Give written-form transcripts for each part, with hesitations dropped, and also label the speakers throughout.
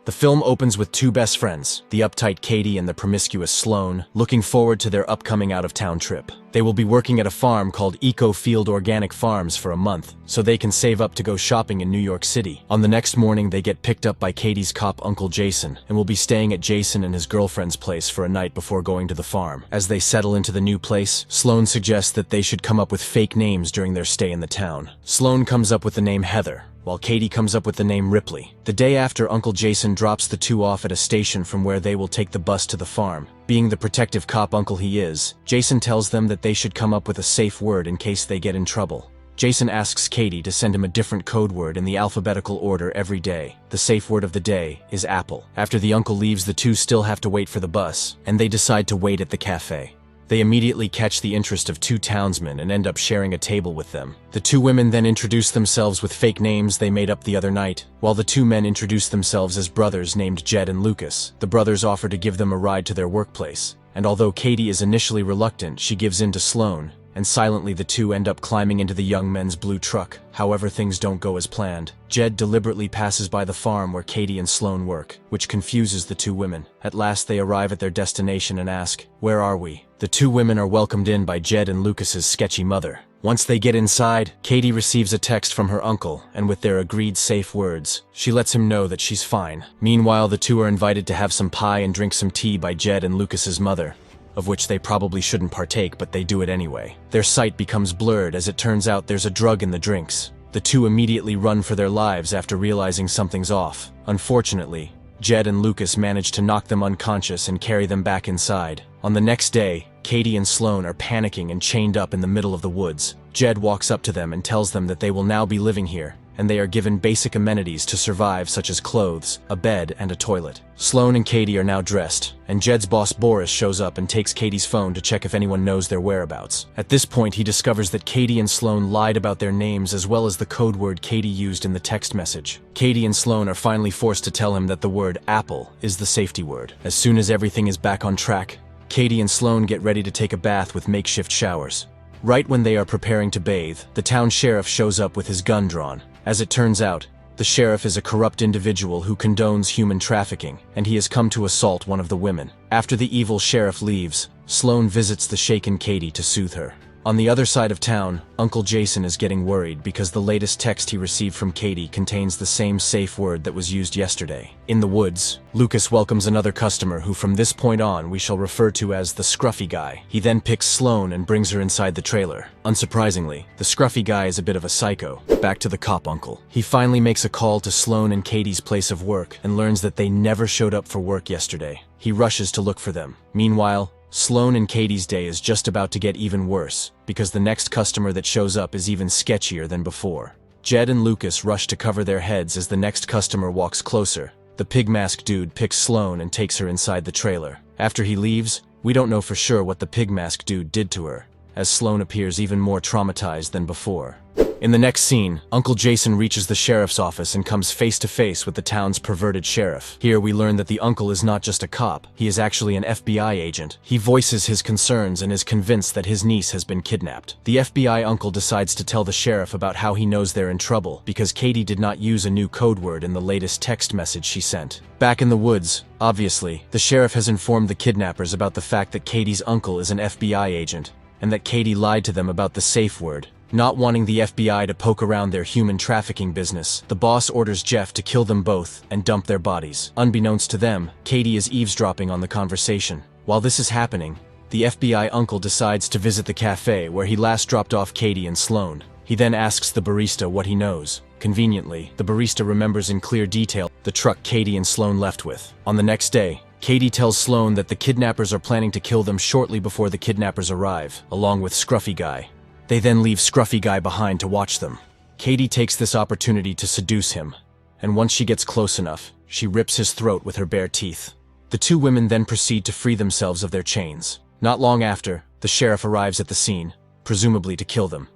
Speaker 1: The film opens with two best friends, the uptight Katie and the promiscuous Sloane, looking forward to their upcoming out-of-town trip. They will be working at a farm called Eco Field Organic Farms for a month, so they can save up to go shopping in New York City. On the next morning, they get picked up by Katie's cop Uncle Jason, and will be staying at Jason and his girlfriend's place for a night before going to the farm. As they settle into the new place, Sloane suggests that they should come up with fake names during their stay in the town. Sloane comes up with the name Heather, while Katie comes up with the name Ripley. The day after, Uncle Jason drops the two off at a station from where they will take the bus to the farm. Being the protective cop uncle he is, Jason tells them that they should come up with a safe word in case they get in trouble. Jason asks Katie to send him a different code word in the alphabetical order every day. The safe word of the day is apple. After the uncle leaves, the two still have to wait for the bus, and they decide to wait at the cafe. They immediately catch the interest of two townsmen and end up sharing a table with them. The two women then introduce themselves with fake names they made up the other night, while the two men introduce themselves as brothers named Jed and Lucas. The brothers offer to give them a ride to their workplace, and although Katie is initially reluctant, she gives in to Sloane, and silently the two end up climbing into the young men's blue truck. However, things don't go as planned. Jed deliberately passes by the farm where Katie and Sloane work, which confuses the two women. At last they arrive at their destination and ask, "Where are we?" The two women are welcomed in by Jed and Lucas's sketchy mother. Once they get inside, Katie receives a text from her uncle, and with their agreed safe words, she lets him know that she's fine. Meanwhile, the two are invited to have some pie and drink some tea by Jed and Lucas's mother, of which they probably shouldn't partake, but they do it anyway. Their sight becomes blurred as it turns out there's a drug in the drinks. The two immediately run for their lives after realizing something's off. Unfortunately, Jed and Lucas manage to knock them unconscious and carry them back inside. On the next day, Katie and Sloane are panicking and chained up in the middle of the woods. Jed walks up to them and tells them that they will now be living here, and they are given basic amenities to survive, such as clothes, a bed, and a toilet. Sloane and Katie are now dressed, and Jed's boss Boris shows up and takes Katie's phone to check if anyone knows their whereabouts. At this point, he discovers that Katie and Sloane lied about their names as well as the code word Katie used in the text message. Katie and Sloane are finally forced to tell him that the word apple is the safety word. As soon as everything is back on track, Katie and Sloane get ready to take a bath with makeshift showers. Right when they are preparing to bathe, the town sheriff shows up with his gun drawn. As it turns out, the sheriff is a corrupt individual who condones human trafficking, and he has come to assault one of the women. After the evil sheriff leaves, Sloane visits the shaken Katie to soothe her. On the other side of town, Uncle Jason is getting worried because the latest text he received from Katie contains the same safe word that was used yesterday. In the woods, Lucas welcomes another customer who from this point on we shall refer to as the scruffy guy. He then picks Sloane and brings her inside the trailer. Unsurprisingly, the scruffy guy is a bit of a psycho. Back to the cop uncle. He finally makes a call to Sloane and Katie's place of work and learns that they never showed up for work yesterday. He rushes to look for them. Meanwhile, Sloane and Katie's day is just about to get even worse, because the next customer that shows up is even sketchier than before. Jed and Lucas rush to cover their heads as the next customer walks closer. The pig-masked dude picks Sloane and takes her inside the trailer. After he leaves, we don't know for sure what the pig-masked dude did to her, as Sloane appears even more traumatized than before. In the next scene, Uncle Jason reaches the sheriff's office and comes face to face with the town's perverted sheriff. Here we learn that the uncle is not just a cop, he is actually an FBI agent. He voices his concerns and is convinced that his niece has been kidnapped. The FBI uncle decides to tell the sheriff about how he knows they're in trouble, because Katie did not use a new code word in the latest text message she sent. Back in the woods, obviously, the sheriff has informed the kidnappers about the fact that Katie's uncle is an FBI agent, and that Katie lied to them about the safe word. Not wanting the FBI to poke around their human trafficking business, the boss orders Jeff to kill them both and dump their bodies. Unbeknownst to them, Katie is eavesdropping on the conversation. While this is happening, the FBI uncle decides to visit the cafe where he last dropped off Katie and Sloane. He then asks the barista what he knows. Conveniently, the barista remembers in clear detail the truck Katie and Sloane left with. On the next day, Katie tells Sloane that the kidnappers are planning to kill them shortly before the kidnappers arrive, along with Scruffy Guy. They then leave Scruffy Guy behind to watch them. Katie takes this opportunity to seduce him, and once she gets close enough, she rips his throat with her bare teeth. The two women then proceed to free themselves of their chains. Not long after, the sheriff arrives at the scene, presumably to kill them.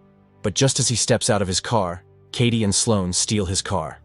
Speaker 1: But just as he steps out of his car, Katie and Sloane steal his car.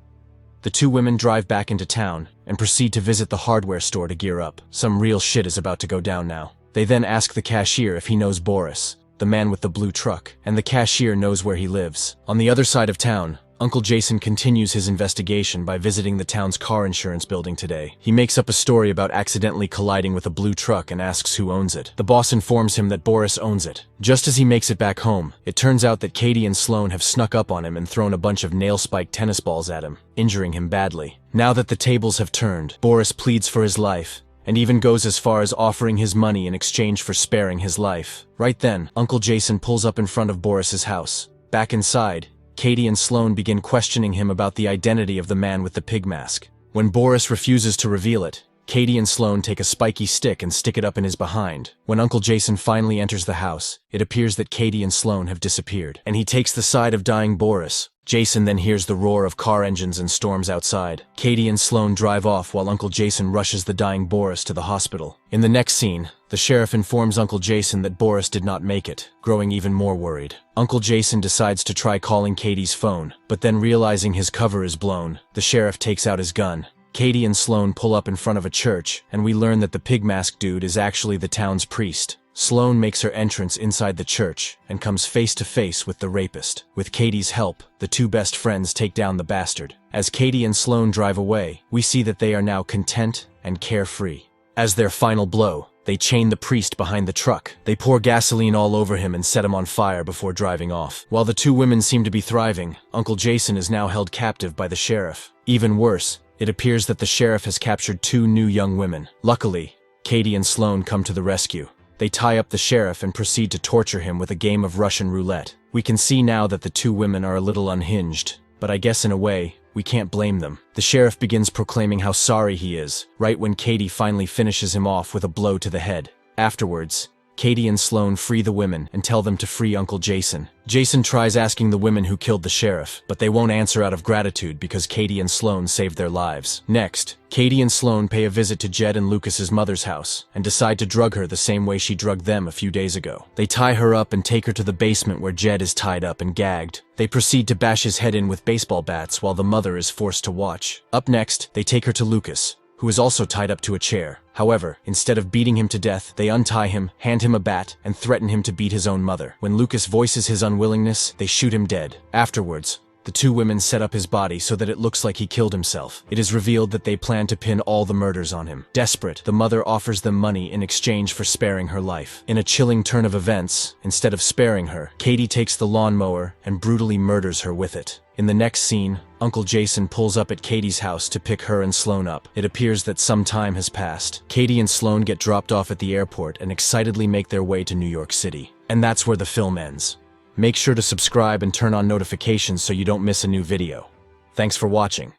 Speaker 1: The two women drive back into town and proceed to visit the hardware store to gear up. Some real shit is about to go down now. They then ask the cashier if he knows Boris, the man with the blue truck, and the cashier knows where he lives. On the other side of town, Uncle Jason continues his investigation by visiting the town's car insurance building today. He makes up a story about accidentally colliding with a blue truck and asks who owns it. The boss informs him that Boris owns it. Just as he makes it back home, it turns out that Katie and Sloane have snuck up on him and thrown a bunch of nail-spiked tennis balls at him, injuring him badly. Now that the tables have turned, Boris pleads for his life, and even goes as far as offering his money in exchange for sparing his life. Right then, Uncle Jason pulls up in front of Boris's house. Back inside, Katie and Sloane begin questioning him about the identity of the man with the pig mask. When Boris refuses to reveal it, Katie and Sloane take a spiky stick and stick it up in his behind. When Uncle Jason finally enters the house, it appears that Katie and Sloane have disappeared, and he takes the side of dying Boris. Jason then hears the roar of car engines and storms outside. Katie and Sloane drive off while Uncle Jason rushes the dying Boris to the hospital. In the next scene, the sheriff informs Uncle Jason that Boris did not make it, growing even more worried. Uncle Jason decides to try calling Katie's phone, but then realizing his cover is blown, the sheriff takes out his gun. Katie and Sloane pull up in front of a church, and we learn that the pig mask dude is actually the town's priest. Sloane makes her entrance inside the church and comes face to face with the rapist. With Katie's help, the two best friends take down the bastard. As Katie and Sloane drive away, we see that they are now content and carefree. As their final blow, they chain the priest behind the truck. They pour gasoline all over him and set him on fire before driving off. While the two women seem to be thriving, Uncle Jason is now held captive by the sheriff. Even worse, it appears that the sheriff has captured two new young women. Luckily, Katie and Sloane come to the rescue. They tie up the sheriff and proceed to torture him with a game of Russian roulette. We can see now that the two women are a little unhinged, but I guess in a way, we can't blame them. The sheriff begins proclaiming how sorry he is, right when Katie finally finishes him off with a blow to the head. Afterwards, Katie and Sloane free the women and tell them to free Uncle Jason. Jason tries asking the women who killed the sheriff, but they won't answer out of gratitude because Katie and Sloane saved their lives. Next, Katie and Sloane pay a visit to Jed and Lucas's mother's house and decide to drug her the same way she drugged them a few days ago. They tie her up and take her to the basement where Jed is tied up and gagged. They proceed to bash his head in with baseball bats while the mother is forced to watch. Up next, they take her to Lucas, who is also tied up to a chair. However, instead of beating him to death, they untie him, hand him a bat, and threaten him to beat his own mother. When Lucas voices his unwillingness, they shoot him dead. Afterwards, the two women set up his body so that it looks like he killed himself. It is revealed that they plan to pin all the murders on him. Desperate, the mother offers them money in exchange for sparing her life. In a chilling turn of events, instead of sparing her, Katie takes the lawnmower and brutally murders her with it. In the next scene, Uncle Jason pulls up at Katie's house to pick her and Sloane up. It appears that some time has passed. Katie and Sloane get dropped off at the airport and excitedly make their way to New York City. And that's where the film ends. Make sure to subscribe and turn on notifications so you don't miss a new video. Thanks for watching.